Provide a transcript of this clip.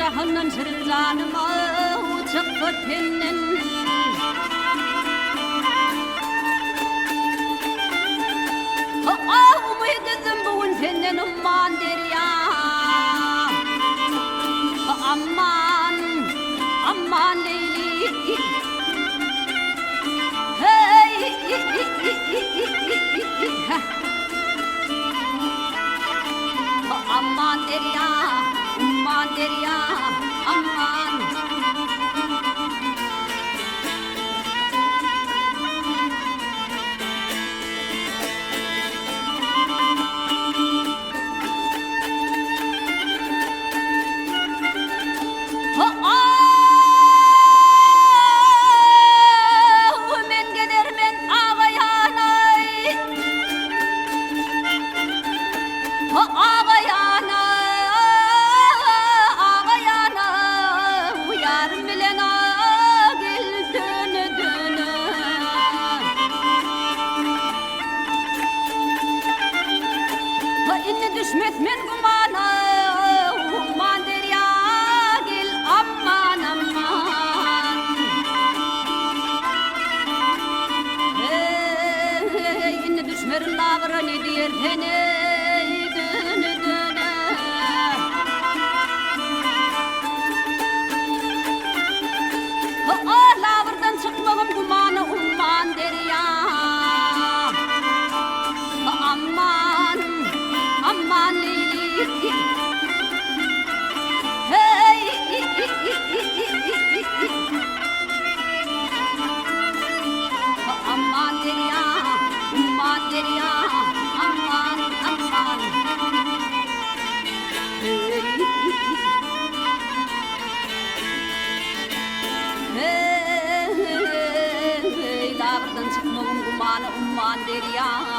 cahının canıma çıktı tenin. Umudum bugün senin umman derya. Aman, aman Leyli. Hey, aman derya, umman derya, aman. Düşmet men gumana umman derya gel aman aman. Yine düşmerin lağıra ne diyer tene döne döne. Lağırdan çıkmağım gumana umman derya. Aman aman Leyli. Hey, aman derya, aman derya, aman aman. Hey, hey, lağırdan çıkmağım kumana umman derya.